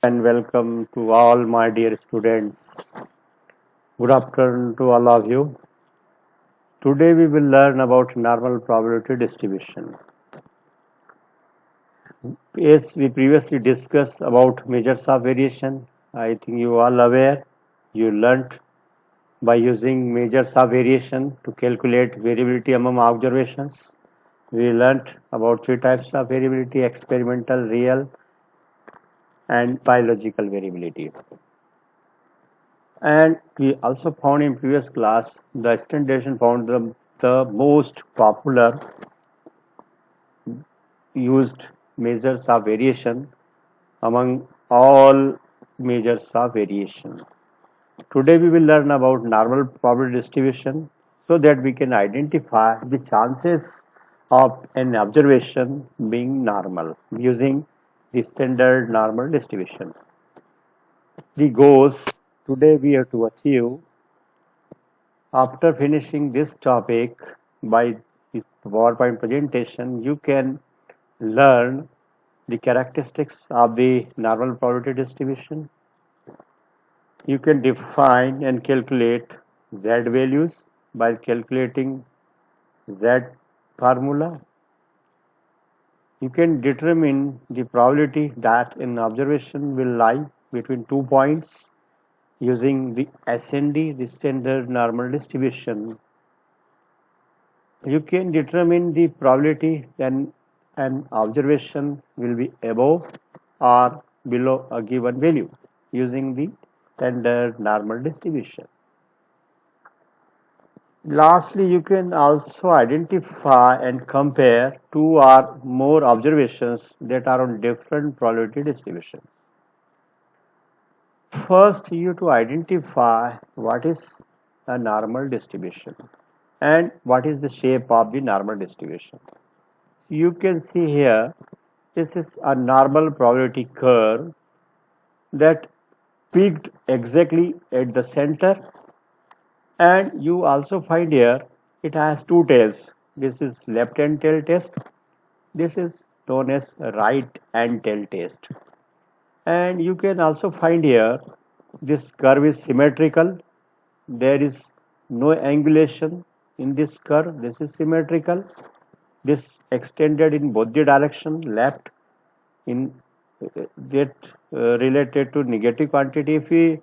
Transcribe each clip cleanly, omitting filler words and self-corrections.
and welcome to all my dear students. Good afternoon to all of you. Today we will learn about normal probability distribution. As we previously discussed about measures of variation, I think you all aware you learnt by using measures of variation to calculate variability among observations. We learnt about three types of variability: experimental, real, and biological variability. And we also found in previous class the standardization found the most popular used measures of variation among all measures of variation. Today we will learn about normal probability distribution so that we can identify the chances of an observation being normal using the standard normal distribution. The goals today we have to achieve. After finishing this topic by the PowerPoint presentation, you can learn the characteristics of the normal probability distribution. You can define and calculate Z values by calculating Z formula. You can determine the probability that an observation will lie between 2 points using the SND, the standard normal distribution. You can determine the probability that an observation will be above or below a given value using the standard normal distribution. Lastly, you can also identify and compare two or more observations that are on different probability distributions. First, you have to identify what is a normal distribution and what is the shape of the normal distribution. You can see here, this is a normal probability curve that peaked exactly at the center, and you also find here it has two tails. This is left hand tail test, this is known as right hand tail test. And you can also find here this curve is symmetrical, there is no angulation in this curve, this is symmetrical. This extended in both the direction, left in that related to negative quantity. If we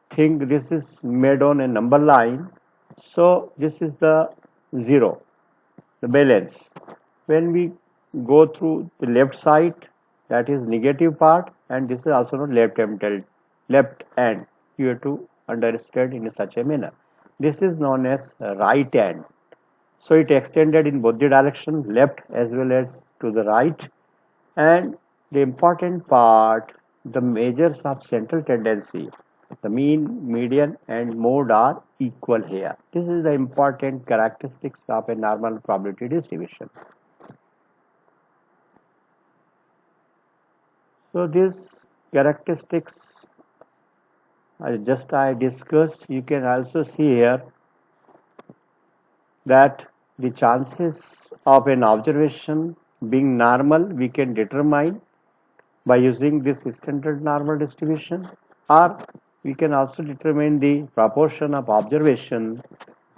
think this is made on a number line, so this is the zero, the balance. When we go through the left side, that is negative part, and this is also not left hand. Left hand, you have to understand in such a manner. This is known as right hand. So it extended in both the direction, left as well as to the right. And the important part, the measures of central tendency, the mean, median, and mode are equal here. This is the important characteristics of a normal probability distribution. So these characteristics I discussed, you can also see here that the chances of an observation being normal we can determine by using this standard normal distribution, or we can also determine the proportion of observation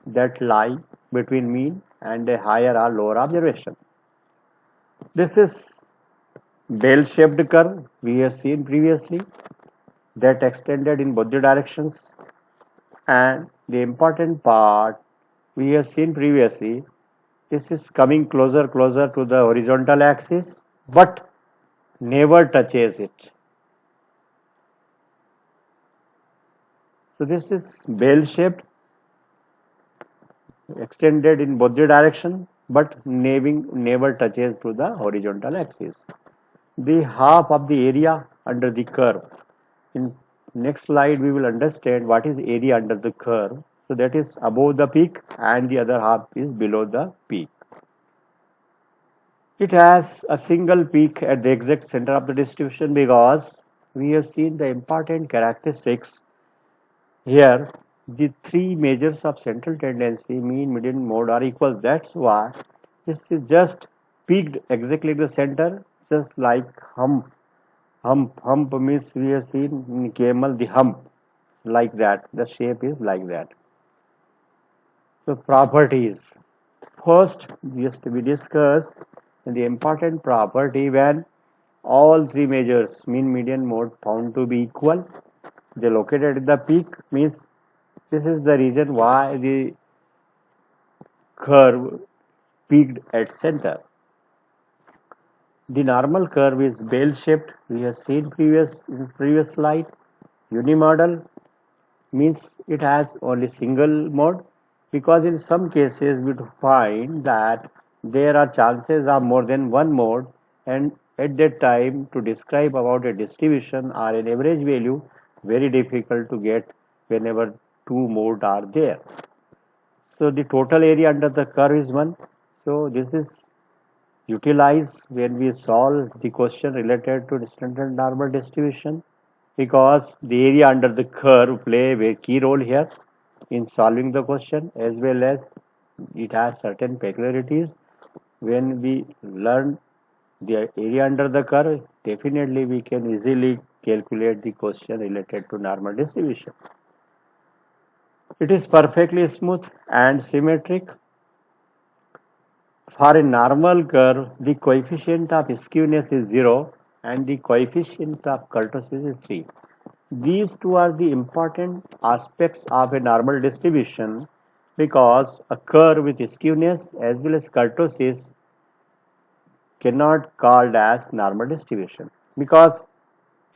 that lie between mean and a higher or lower observation. This is bell-shaped curve we have seen previously that extended in both the directions, and the important part we have seen previously, this is coming closer to the horizontal axis but never touches it. So this is bell shaped, extended in both the direction but never touches to the horizontal axis. The half of the area under the curve. In next slide we will understand what is area under the curve. So that is above the peak and the other half is below the peak. It has a single peak at the exact center of the distribution because we have seen the important characteristics here. The three measures of central tendency, mean, median, mode are equal. That's why this is just peaked exactly at the center, just like hump Hump means we have seen in camel the hump like that. The shape is like that. So properties. First, just we discuss the important property when all three measures mean, median, mode found to be equal. They located at the peak means this is the reason why the curve peaked at center. The normal curve is bell-shaped. We have seen in previous slide. Unimodal means it has only single mode, because in some cases we find that there are chances of more than one mode, and at that time to describe about a distribution or an average value very difficult to get whenever two modes are there. So the total area under the curve is 1. So this is utilized when we solve the question related to the standard normal distribution, because the area under the curve play a very key role here in solving the question, as well as it has certain peculiarities. When we learn the area under the curve, definitely we can easily calculate the question related to normal distribution. It is perfectly smooth and symmetric. For a normal curve, the coefficient of skewness is 0 and the coefficient of kurtosis is 3. These two are the important aspects of a normal distribution, because a curve with skewness as well as kurtosis cannot called as normal distribution, because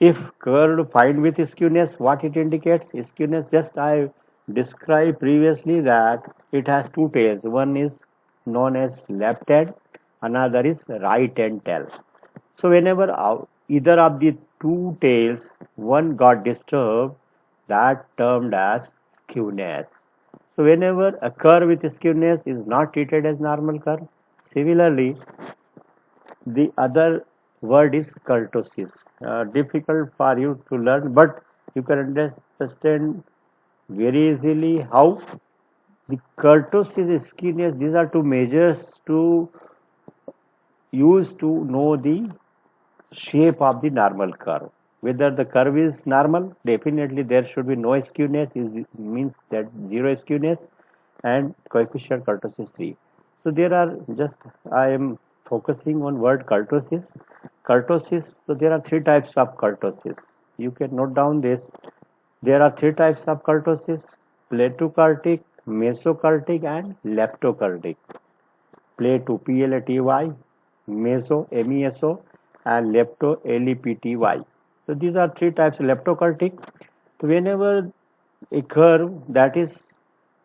if curve find with skewness, what it indicates? Skewness, just I described previously that it has two tails. One is known as left hand, another is right hand tail. So whenever either of the two tails, one got disturbed, that termed as skewness. So whenever a curve with skewness is not treated as normal curve. Similarly, the other word is kurtosis. Difficult for you to learn, but you can understand very easily how the kurtosis, skewness, these are two measures to use to know the shape of the normal curve. Whether the curve is normal, definitely there should be no skewness, is means that zero skewness, and coefficient kurtosis 3. So there are just I am focusing on word kurtosis. Kurtosis, so there are three types of kurtosis. You can note down this. There are three types of kurtosis: platokurtic, mesokurtic, and leptokurtic. Plato, P-L-A-T-Y, meso, M-E-S-O, and lepto, L-E-P-T-Y. So these are three types of leptokurtic. So whenever a curve that is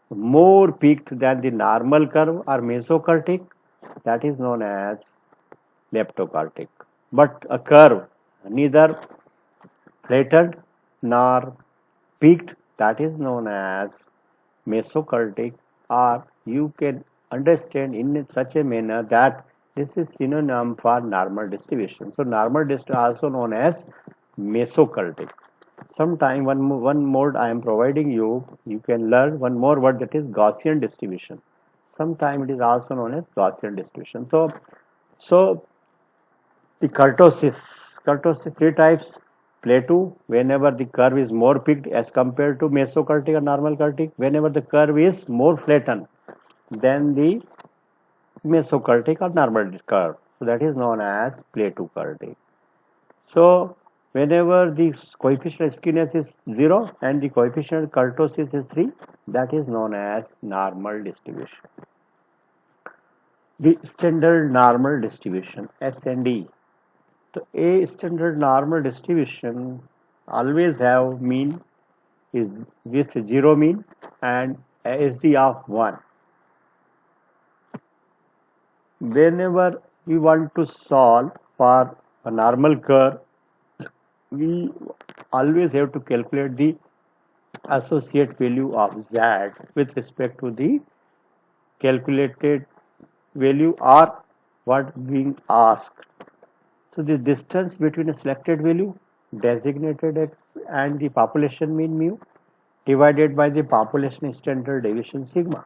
more peaked than the normal curve or mesokurtic, that is known as leptokurtic. But a curve neither flattened nor peaked, that is known as mesokurtic, or you can understand in such a manner that this is synonym for normal distribution. So normal distribution also known as mesokurtic. Sometime one mode I am providing you, you can learn one more word, that is Gaussian distribution. Sometime it is also known as Gaussian distribution. So the kurtosis three types. Plateau, whenever the curve is more peaked as compared to mesokurtic or normal kurtic. Whenever the curve is more flattened than the mesokurtic or normal curve. So that is known as platokurtic. So whenever the coefficient of skewness is 0 and the coefficient of kurtosis is 3, that is known as normal distribution. The standard normal distribution, SND. So a standard normal distribution always have mean is with 0 mean and SD of 1. Whenever we want to solve for a normal curve, we always have to calculate the associate value of z with respect to the calculated value or what being asked. So the distance between a selected value designated x and the population mean mu divided by the population standard deviation sigma.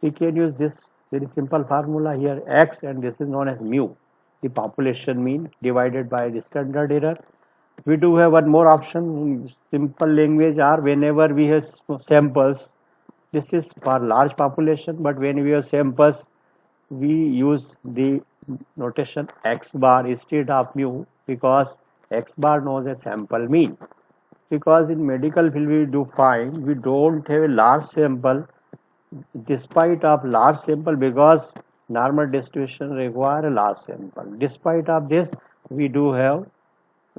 We can use this very simple formula here, x, and this is known as mu, the population mean divided by the standard error. We do have one more option in simple language or whenever we have samples. This is for large population, but when we have samples, we use the notation x bar instead of mu because x bar knows a sample mean. Because in medical field we do find we don't have a large sample despite of large sample because normal distribution require a large sample. Despite of this, we do have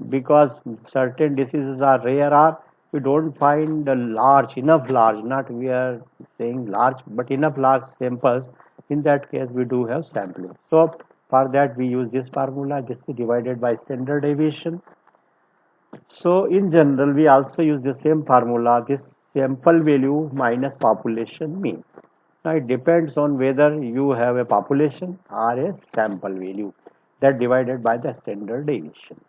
because certain diseases are rare or we don't find a large enough large not we are saying large but enough large samples. In that case we do have sampling, so for that we use this formula. This is divided by standard deviation. So in general we also use the same formula, this sample value minus population mean. Now it depends on whether you have a population or a sample value that divided by the standard deviation.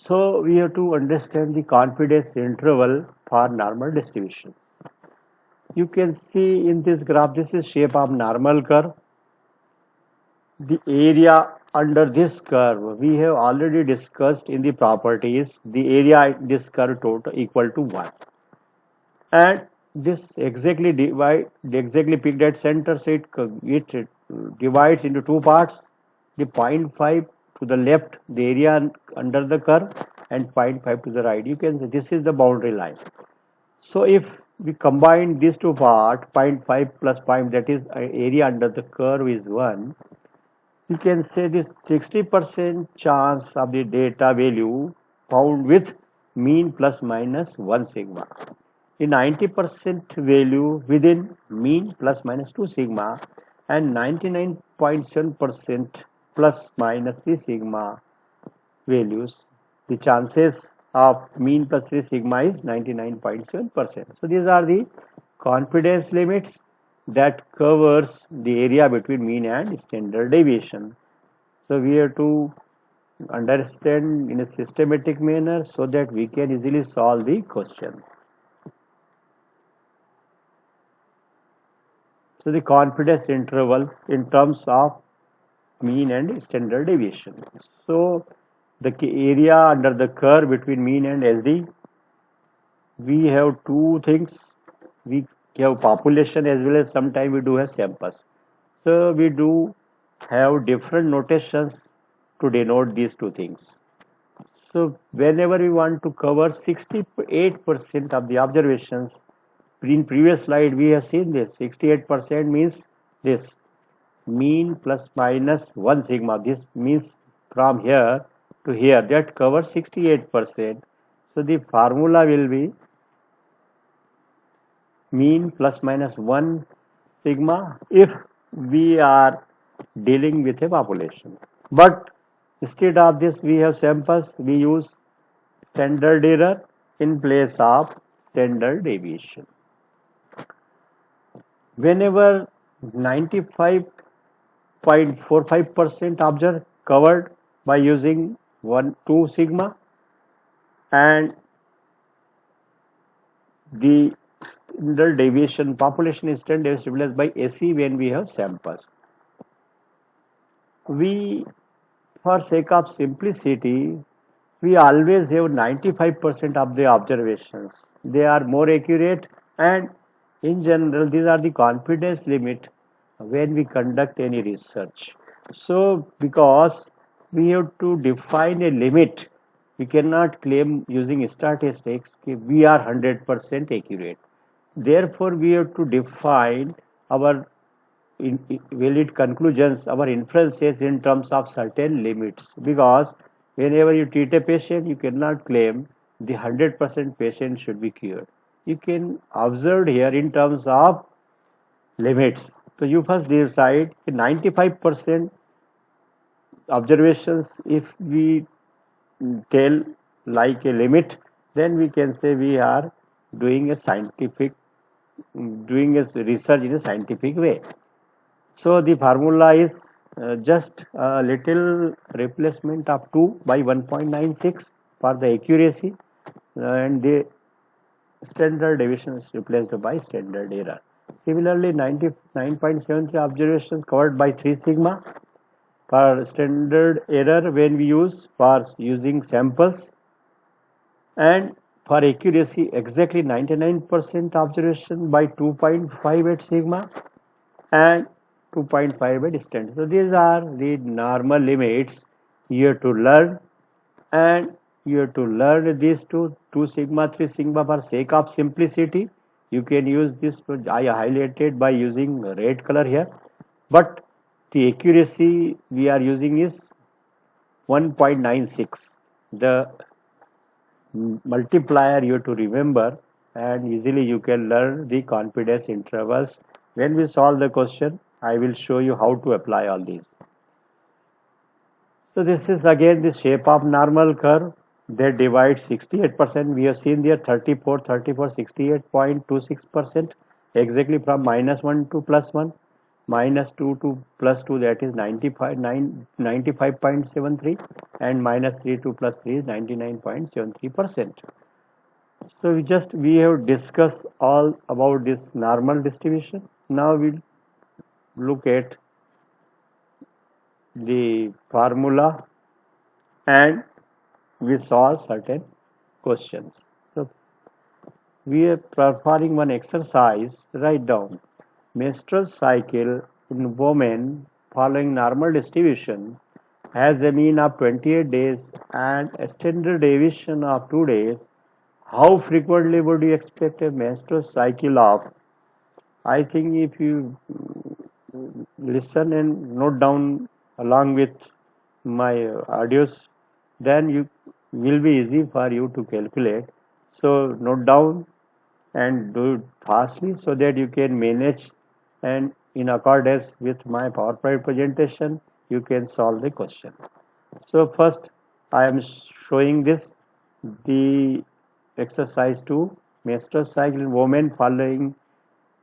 So we have to understand the confidence interval for normal distribution. You can see in this graph, this is shape of normal curve. The area under this curve, we have already discussed in the properties, the area in this curve total equal to 1. And this exactly peaked at center, so it divides into two parts. The 0.5 to the left, the area under the curve, and 0.5 to the right. You can say this is the boundary line. So if we combine these two parts, 0.5 plus 0, that is area under the curve is 1. We can say this 60% chance of the data value found with mean plus minus 1 sigma. The 90% value within mean plus minus 2 sigma and 99.7% plus minus 3 sigma values. The chances of mean plus 3 sigma is 99.7%. So these are the confidence limits that covers the area between mean and standard deviation. So we have to understand in a systematic manner so that we can easily solve the question. So the confidence intervals in terms of mean and standard deviation. So the area under the curve between mean and SD, we have two things. We have population as well as sometimes we do have samples. So we do have different notations to denote these two things. So whenever we want to cover 68% of the observations, in previous slide we have seen this 68% means this mean plus minus 1 sigma. This means from here to here, that covers 68%. So the formula will be mean plus minus 1 sigma if we are dealing with a population. But instead of this we have samples, we use standard error in place of standard deviation. Whenever 95.45% observed covered by using 2 sigma and the standard deviation population is standard deviation replaced by AC when we have samples. We, for sake of simplicity, we always have 95% of the observations. They are more accurate and in general these are the confidence limit when we conduct any research. So because we have to define a limit, we cannot claim using statistics that we are 100% accurate. Therefore we have to define our valid conclusions, our inferences in terms of certain limits, because whenever you treat a patient you cannot claim the 100% patient should be cured. You can observe here in terms of limits. So you first decide 95% observations if we tell like a limit, then we can say we are doing a scientific doing a research in a scientific way. So the formula is just a little replacement of 2 by 1.96 for the accuracy, and the standard deviation is replaced by standard error. Similarly, 99.73 observations covered by 3 sigma for standard error when we use for using samples, and for accuracy exactly 99% observation by 2.58 sigma and 2.58 standard. So these are the normal limits you have to learn, and you have to learn these two sigma, 3 sigma. For sake of simplicity, you can use this. I highlighted by using red color here, but the accuracy we are using is 1.96. The multiplier you have to remember, and easily you can learn the confidence intervals. When we solve the question, I will show you how to apply all these. So this is again the shape of normal curve that divides 68%. We have seen there 34, 34, 68.26%, exactly from -1 to +1, -2 to +2, that is 95.73, and -3 to +3 is 99.73%. So we have discussed all about this normal distribution. Now we'll look at the formula and we solve certain questions. So we are performing one exercise. Write down menstrual cycle in women following normal distribution has a mean of 28 days and a standard deviation of 2 days. How frequently would you expect a menstrual cycle of? I think if you listen and note down along with my audios, then you will be easy for you to calculate. So note down and do it fastly so that you can manage, and in accordance with my PowerPoint presentation you can solve the question. So first I am showing this, the exercise 2, menstrual cycle in women following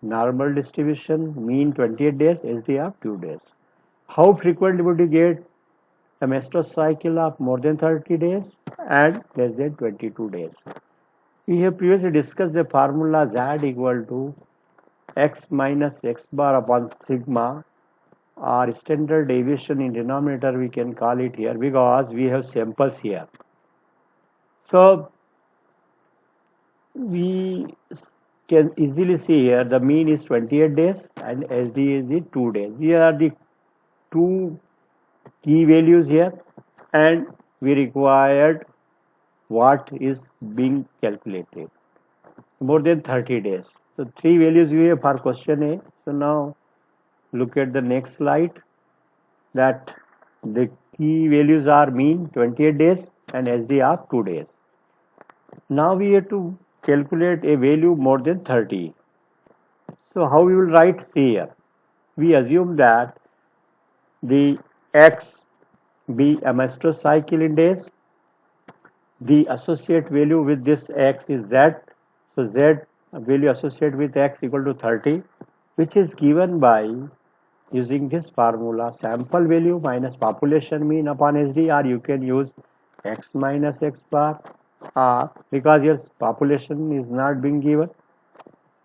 normal distribution, mean 28 days, SDR 2 days. How frequently would you get a menstrual cycle of more than 30 days and less than 22 days? We have previously discussed the formula Z equal to x minus x bar upon sigma, or standard deviation in denominator we can call it here, because we have samples here. So we can easily see here the mean is 28 days and SD is the 2 days. Here are the two key values here, and we required what is being calculated, more than 30 days. So three values we have for question A. So now look at the next slide, that the key values are mean 28 days and SD of 2 days. Now we have to calculate a value more than 30. So how we will write here? We assume that the x be a menstrual cycle in days. The associate value with this x is z. So z value associated with x equal to 30, which is given by using this formula, sample value minus population mean upon SD, or you can use x minus x bar, because your population is not being given.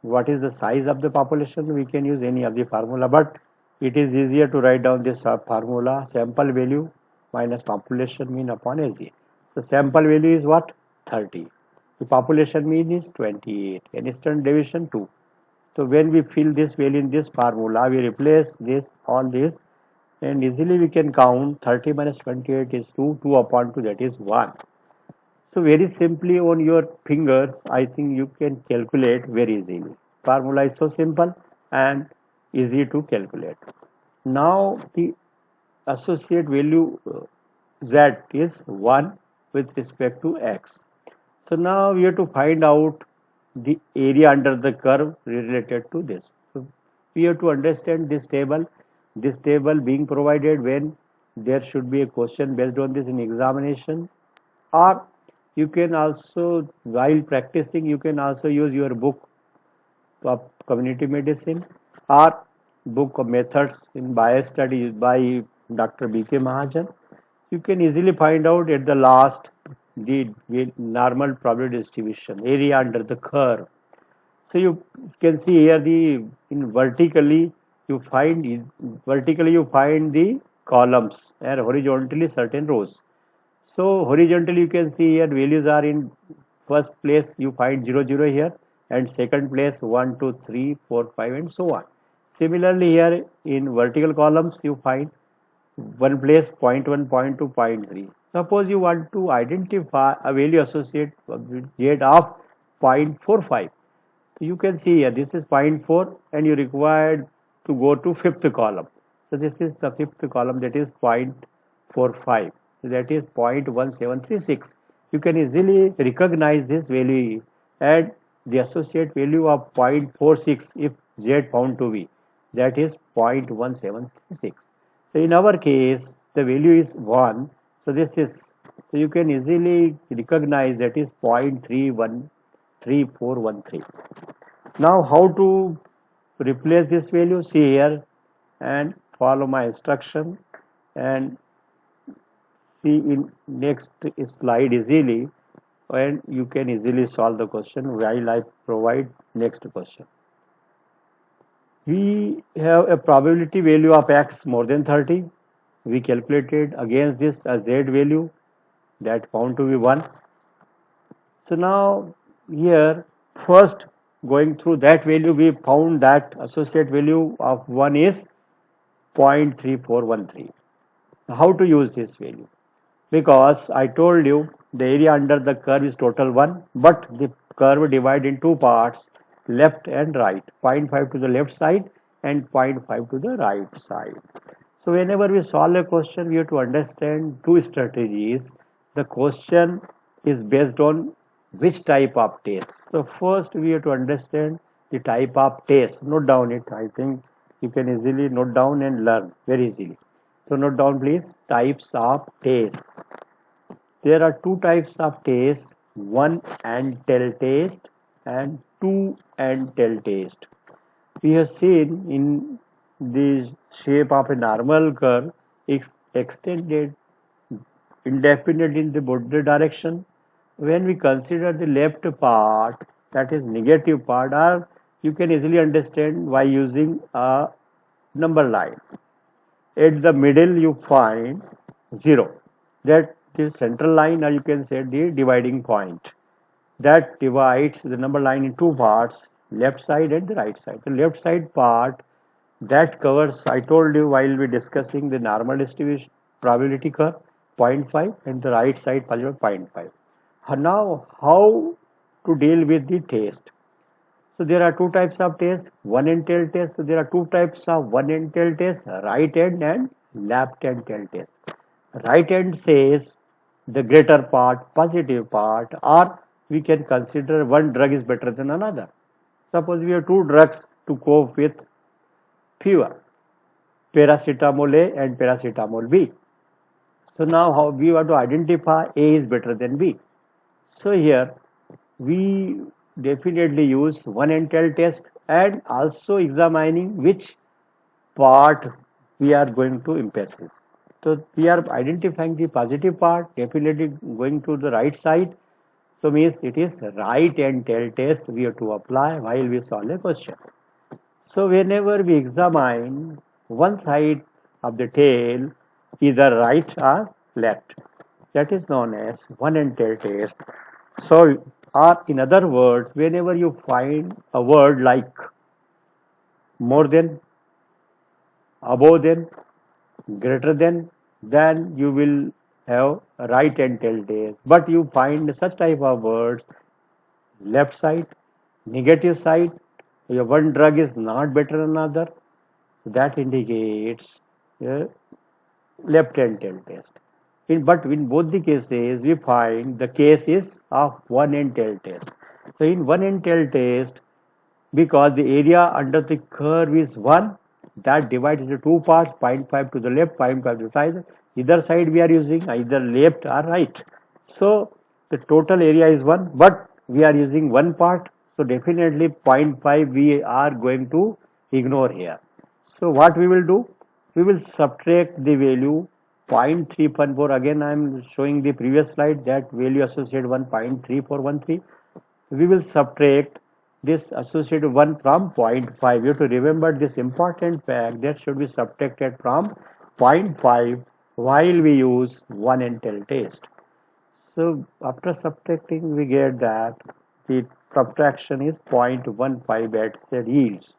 What is the size of the population? We can use any of the formula, but it is easier to write down this formula, sample value minus population mean upon SD. So sample value is what? 30. The population mean is 28 and standard deviation 2. So when we fill this value in this formula, we replace this, all this, and easily we can count 30 minus 28 is 2, 2 upon 2, that is 1. So very simply on your fingers, I think you can calculate very easily. Formula is so simple and easy to calculate. Now the associate value z is 1 with respect to x. So now we have to find out the area under the curve related to this. So we have to understand this table being provided when there should be a question based on this in examination, or you can also, while practicing, you can also use your book of community medicine or book of methods in biostudies by Dr. B.K. Mahajan. You can easily find out at the last the normal probability distribution area under the curve. So you can see here the in vertically you find the columns and horizontally certain rows. So horizontally you can see here values are in first place you find 0 0 here, and second place 1 2 3 4 5 and so on. Similarly here in vertical columns you find one place zero point 0.1, 0.2, 0.3. Suppose you want to identify a value associated with Z of 0.45. You can see here this is zero point 0.4 and you required to go to fifth column. So this is the fifth column, that is 0.45. So that is 0.1736. You can easily recognize this value and the associate value of 0.46 if Z found to be, that is 0.1736. So in our case the value is 1. So this is, so you can easily recognize that is 0.313413. Now how to replace this value? See here and follow my instruction and see in next slide easily, and you can easily solve the question while I provide next question. We have a probability value of x more than 30. We calculated against this a z value that found to be 1. So now here first going through that value, we found that associate value of 1 is 0.3413. How to use this value? Because I told you the area under the curve is total 1, but the curve divided in two parts, left and right, 0.5 to the left side and 0.5 to the right side. So whenever we solve a question, we have to understand two strategies. The question is based on which type of test. So first we have to understand the type of test. Note down it. I think you can easily note down and learn very easily. So note down please, types of test. There are two types of test, one and tell test and two and tell test. We have seen in the shape of a normal curve is extended indefinitely in the both direction. When we consider the left part, that is negative part, or you can easily understand by using a number line. At the middle you find 0, that the central line, or you can say the dividing point, that divides the number line in two parts, left side and the right side. The left side part that covers, I told you while we discussing the normal distribution probability curve, 0.5, and the right side 0.5. Now how to deal with the test? So there are two types of test, one and tail test. So there are two types of one and tail test, right hand and left hand tail test. Right hand says the greater part, positive part, or we can consider one drug is better than another. Suppose we have two drugs to cope with fever, paracetamol A and paracetamol B. So now how we want to identify A is better than B. So here we definitely use one and tail test and also examining which part we are going to emphasis. So we are identifying the positive part, definitely going to the right side. So means it is right and tail test we have to apply while we solve a question. So whenever we examine one side of the tail, either right or left, that is known as one and tail test. So, or in other words, whenever you find a word like more than, above than, greater than, then you will have right and tail test. But you find such type of words, left side, negative side, your one drug is not better than another, that indicates left and tail test. But in both the cases, we find the case is of one and tail test. So in one and tail test, because the area under the curve is 1, that divides into two parts, 0.5 to the left, 0.5 to the side. Either side we are using either left or right. So the total area is 1, but we are using one part. So definitely 0.5 we are going to ignore here. So what we will do? We will subtract the value 0.314. Again I am showing the previous slide, that value associated 1.3413. We will subtract this associated 1 from 0.5. You have to remember this important fact, that should be subtracted from 0.5 while we use 1 Intel test. So after subtracting, we get that the subtraction is 0.15 at said yields.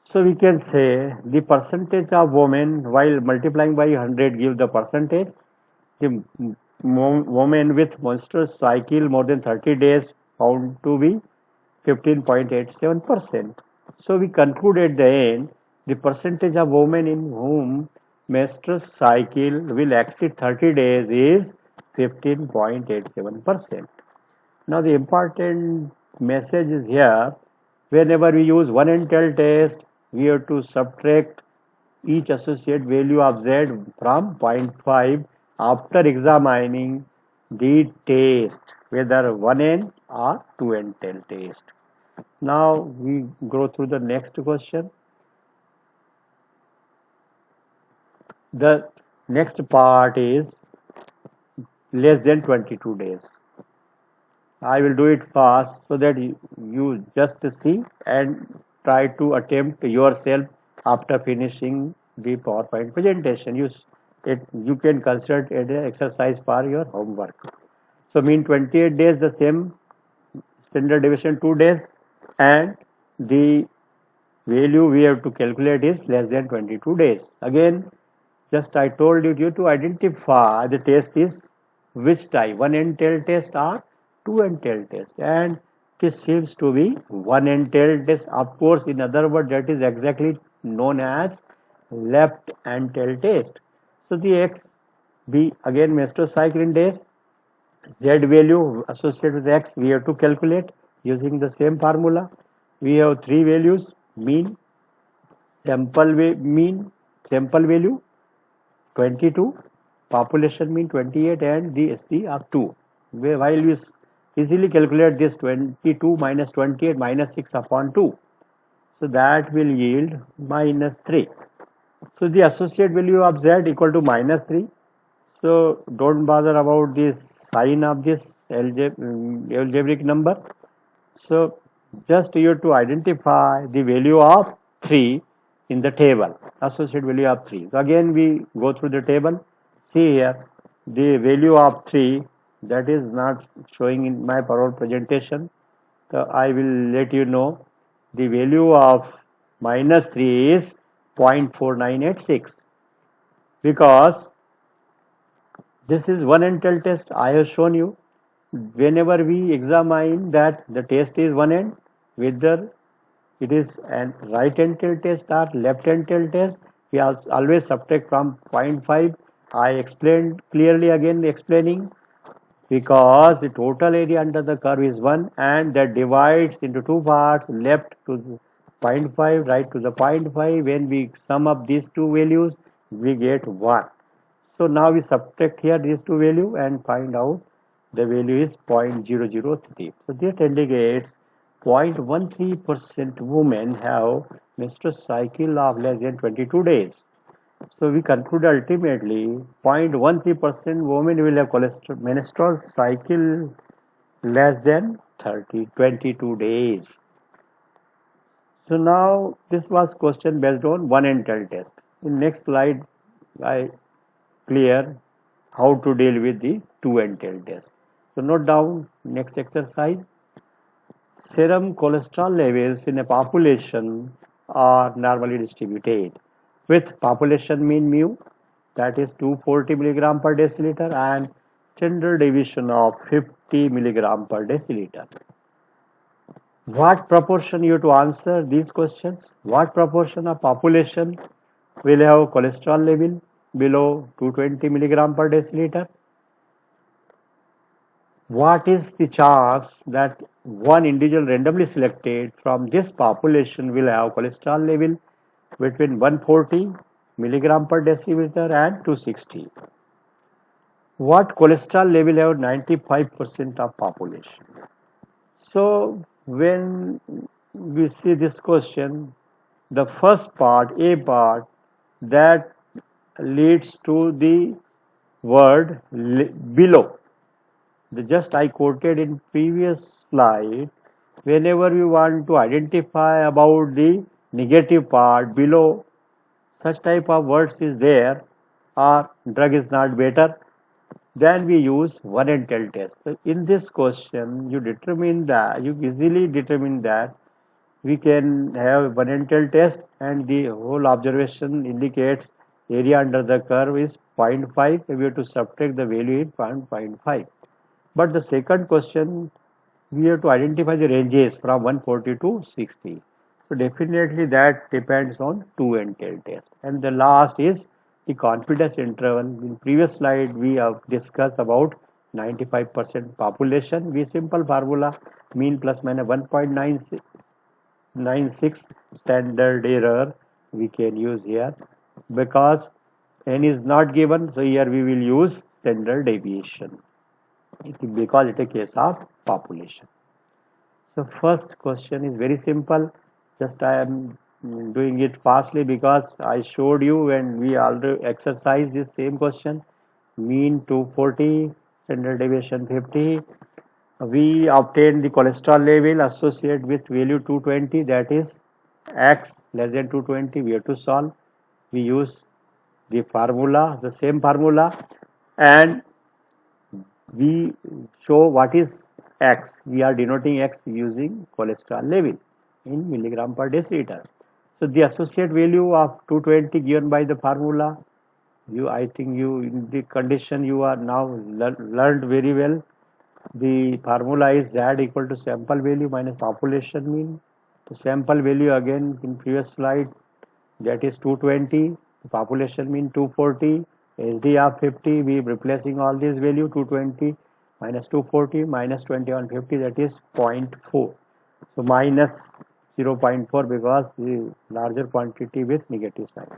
So we can say the percentage of women while multiplying by 100 give the percentage. The women with menstrual cycle more than 30 days found to be 15.87%. So we conclude at the end the percentage of women in whom menstrual cycle will exceed 30 days is 15.87%. Now the important message is here, whenever we use 1 and 10 test, we have to subtract each associate value of z from zero point 0.5 after examining the test, whether 1n or 2n test. Now we go through the next question. The next part is less than 22 days. I will do it fast so that you just see and try to attempt yourself after finishing the PowerPoint presentation. You can consider it an exercise for your homework. So mean 28 days, the same standard deviation 2 days, and the value we have to calculate is less than 22 days. Again, just I told you to identify the test is which type, 1 and tail test or 2 and tail test, and this seems to be 1 and tail test. Of course, in other words, that is exactly known as left and tail test. So the x be again menstrual cycle in days, z value associated with x we have to calculate using the same formula. We have three values: mean, sample value 22, population mean 28, and the ST of 2. While we easily calculate this 22 minus 28 minus 6 upon 2, so that will yield minus 3. So the associate value of z equal to minus 3. So don't bother about this sign of this algebraic number. So just you have to identify the value of 3 in the table, associate value of 3. So again we go through the table. See here the value of 3 that is not showing in my PowerPoint presentation. So I will let you know the value of minus 3 is 0.4986, because this is 1 and tail test. I have shown you whenever we examine that the test is 1 end, whether it is an right hand tail test or left hand tail test, we always subtract from 0.5. I explained clearly, again explaining, because the total area under the curve is 1 and that divides into two parts, left to the 0.5, right to the 0.5. When we sum up these two values, we get 1. So now we subtract here these two values and find out the value is 0.003. So that indicates 0.13% women have menstrual cycle of less than 22 days. So we conclude ultimately 0.13% women will have menstrual cycle less than 22 days. So now this was question based on 1 and 10 test. In next slide, I clear how to deal with the 2 and 10 test. So note down next exercise. Serum cholesterol levels in a population are normally distributed with population mean mu, that is 240 milligram per deciliter, and standard deviation of 50 milligram per deciliter. What proportion you have to answer these questions? What proportion of population will have cholesterol level below 220 milligram per deciliter? What is the chance that one individual randomly selected from this population will have cholesterol level between 140 milligram per deciliter and 260? What cholesterol level have 95% of population? So when we see this question, the first part, A part, that leads to the word below. Just I quoted in previous slide, whenever we want to identify about the negative part below such type of words is there, or drug is not better, then we use one and tell test. So in this question, you easily determine that we can have one and tell test, and the whole observation indicates area under the curve is 0.5. We have to subtract the value in 0.5. But the second question, we have to identify the ranges from 140 to 60. So definitely that depends on 2 and tail test. And the last is the confidence interval. In previous slide, we have discussed about 95% population. We simple formula, mean plus minus 1.96 standard error we can use here, because n is not given, so here we will use standard deviation because it is a case of population. So first question is very simple. Just I am doing it fastly because I showed you and we already exercised this same question. Mean 240, standard deviation 50. We obtain the cholesterol level associated with value 220, that is x less than 220. We have to solve. We use the formula, the same formula, and we show what is x. We are denoting x using cholesterol level in milligram per deciliter. So the associate value of 220 given by the formula, I think you in the condition you are now learned very well. The formula is z equal to sample value minus population mean. The sample value again in previous slide, that is 220, population mean 240, SD of 50, we replacing all these value, 220 minus 240 minus 2150, that is 0.4. So minus 0.4 because the larger quantity with negative sign.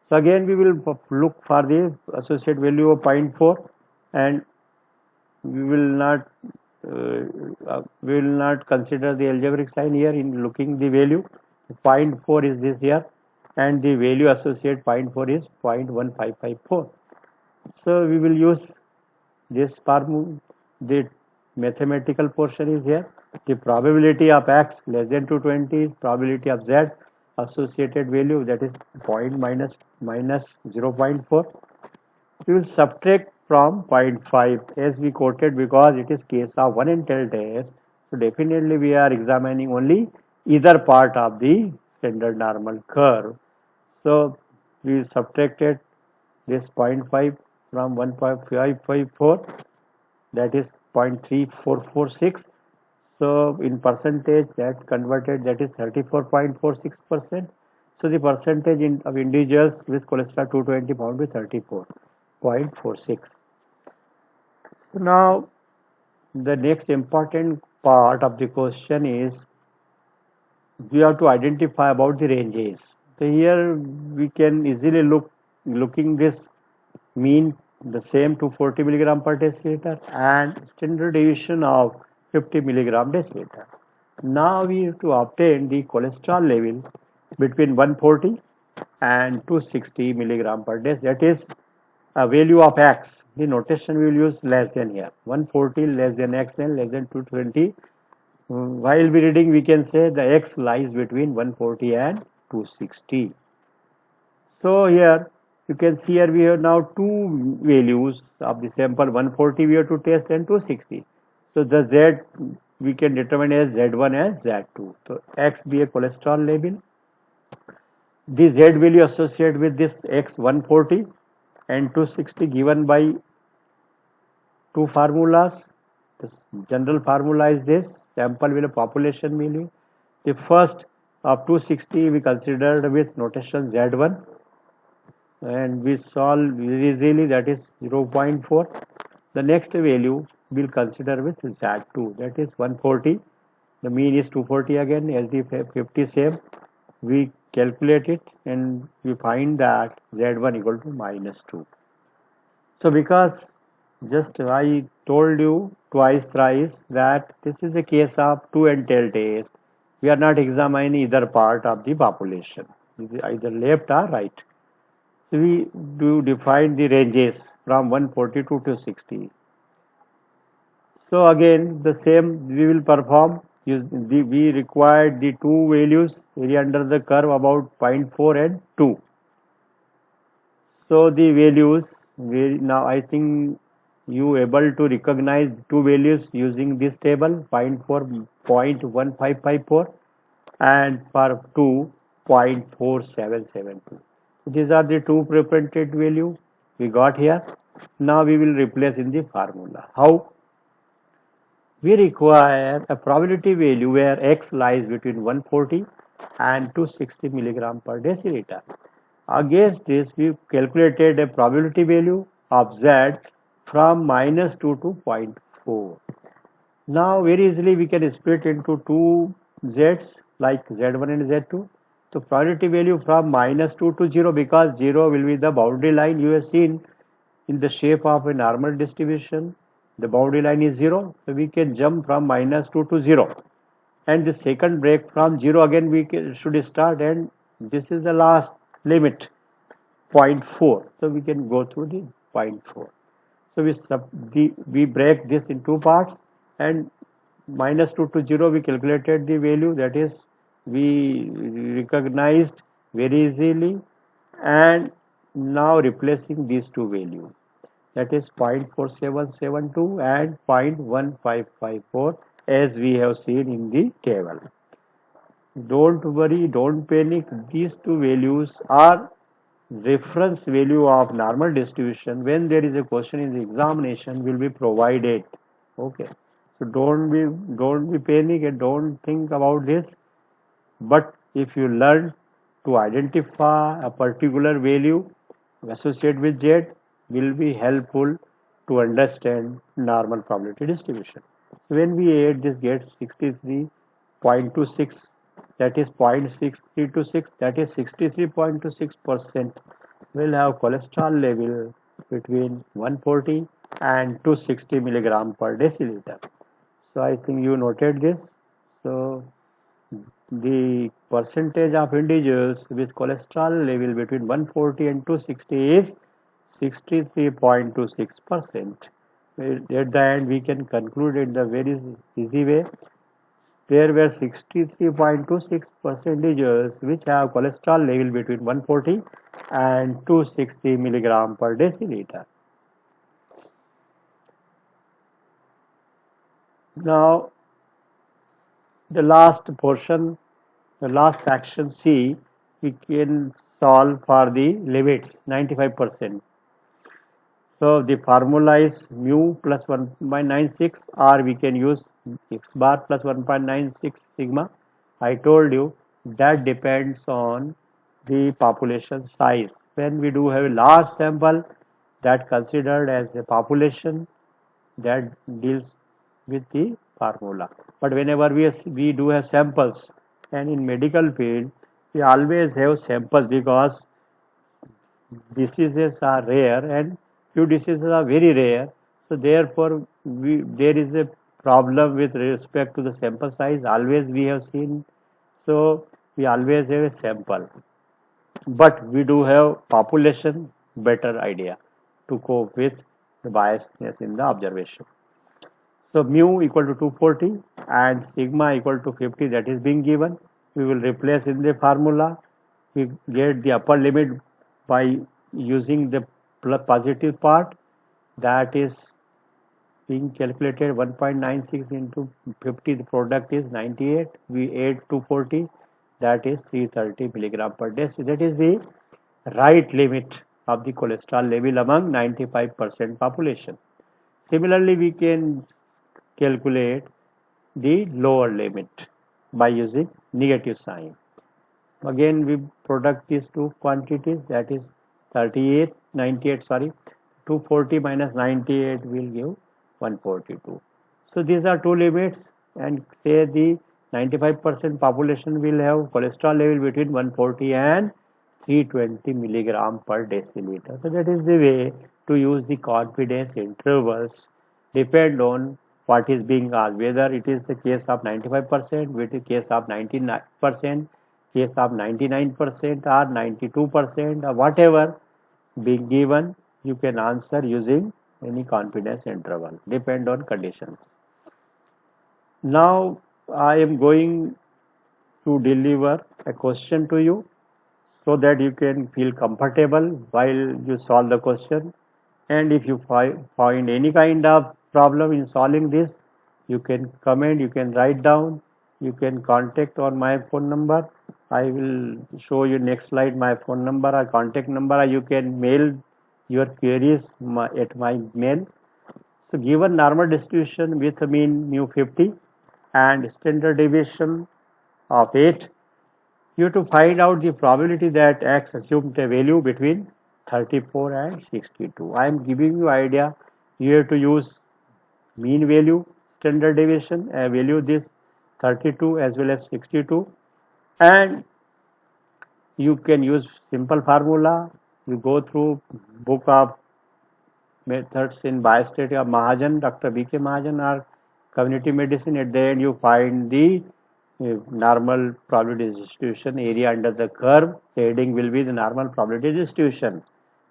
So again we will look for the associate value of 0.4, and we will not consider the algebraic sign here in looking the value. 0.4 is this here, and the value associated 0.4 is 0.1554. So we will use this formula. The mathematical portion is here. The probability of x less than 220 is probability of z associated value, that is minus 0.4. We will subtract from 0.5 as we quoted because it is case of one and tail test. So definitely we are examining only either part of the standard normal curve. So we subtracted this 0.5 from 1.554, that is 0.3446. So in percentage that converted, that is 34.46%. So the percentage of individuals with cholesterol 220 found to be 34.46. So now the next important part of the question is we have to identify about the ranges. So here we can easily looking this mean the same 240 milligram per deciliter and standard deviation of 50 milligram deciliter. Now we have to obtain the cholesterol level between 140 and 260 milligram per deciliter. That is a value of x. The notation we will use less than here. 140 less than x and less than 220. While we reading, we can say the x lies between 140 and 260. So here you can see here we have now two values of the sample, 140 we have to test and 260. So the z we can determine as z1 and z2. So x be a cholesterol level. The z value associated with this x 140 and 260 given by two formulas. The general formula is this: sample value population value. The first of 260 we considered with notation z1, and we solve very easily, that is 0.4. The next value we'll consider with z2, that is 140. The mean is 240 again, SD 50 same. We calculate it and we find that z1 equal to minus 2. So because just I told you twice, thrice that this is a case of two and tail test, we are not examining either part of the population, either left or right. So we do define the ranges from 140 to 260. So again the same we will perform. We required the two values, area under the curve about 0.4 and 2. So the values will now I think you able to recognize two values using this table. Find for 0.1554 and for 2 0.4772. These are the two preferred value we got here. Now we will replace in the formula. How? We require a probability value where x lies between 140 and 260 milligram per deciliter. Against this, we calculated a probability value of z from -2 to zero point 0.4. Now, very easily we can split into two z's like z1 and z2. So, probability value from -2 to 0, because 0 will be the boundary line you have seen in the shape of a normal distribution. The boundary line is 0, so we can jump from -2 to 0. And the second break from 0 again we should start, and this is the last limit, zero point 0.4. So we can go through the zero point 0.4. So we break this in two parts, and -2 to 0 we calculated the value, that is we recognized very easily, and now replacing these two values, that is 0.4772 and 0.1554 as we have seen in the table. Don't worry, don't panic. These two values are reference value of normal distribution. When there is a question in the examination, will be provided. Okay. So don't be panic and don't think about this. But if you learn to identify a particular value associated with Z, will be helpful to understand normal probability distribution. So when we add this, get 63.26, that is 0.6326, that is 63.26% will have cholesterol level between 140 and 260 milligram per deciliter. So I think you noted this. So the percentage of individuals with cholesterol level between 140 and 260 is 63.26%. At the end, we can conclude in the very easy way. There were 63.26% individuals which have cholesterol level between 140 and 260 milligram per deciliter. Now, the last portion, the last section C, we can solve for the limits 95%. So the formula is mu plus 1.96, or we can use x bar plus 1.96 sigma. I told you that depends on the population size. When we do have a large sample, that considered as a population, that deals with the formula. But whenever we do have samples, and in medical field we always have samples, because diseases are rare and few diseases are very rare. So therefore there is a problem with respect to the sample size, always we have seen. So we always have a sample, but we do have population better idea to cope with the biasness in the observation. So mu equal to 240 and sigma equal to 50, that is being given. We will replace in the formula. We get the upper limit by using the positive part, that is being calculated 1.96 into 50, the product is 98. We add 240, that is 330 milligram per deciliter. That is the right limit of the cholesterol level among 95% population. Similarly, we can calculate the lower limit by using negative sign. Again, we product these two quantities, that is 240 minus 98 will give 142. So these are two limits, and say the 95% population will have cholesterol level between 140 and 320 milligram per deciliter. So that is the way to use the confidence intervals, depend on what is being asked, whether it is the case of 95%, with the case of 99%, case of 99% or 92%, or whatever being given, you can answer using any confidence interval, depend on conditions. Now I am going to deliver a question to you. so that you can feel comfortable while you solve the question. And if you find any kind of problem in solving this, you can comment, you can write down, you can contact on my phone number. I will show you next slide my phone number or contact number, or you can mail your queries at my mail. So given normal distribution with a mean mu 50 and standard deviation of 8, you have to find out the probability that X assumed a value between 34 and 62. I am giving you idea. You have to use mean value, standard deviation, value this 32 as well as 62, and you can use simple formula. You go through book of methods in biostatistics of Mahajan, Dr. B.K. Mahajan, or community medicine. At the end, you find the normal probability distribution area under the curve. Heading will be the normal probability distribution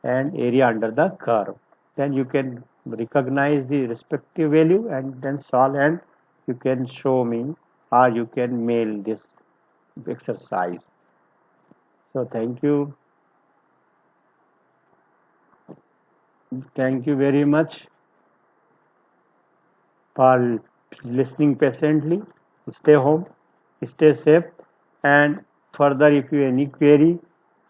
and area under the curve. Then you can recognize the respective value and then solve, and you can show me or you can mail this exercise. So thank you. Thank you very much for listening patiently. Stay home, stay safe, and further, if you any query,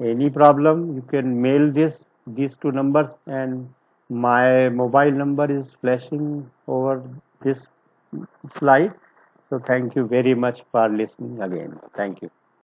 any problem, you can mail these two numbers, and my mobile number is flashing over this slide. So thank you very much for listening again. Thank you.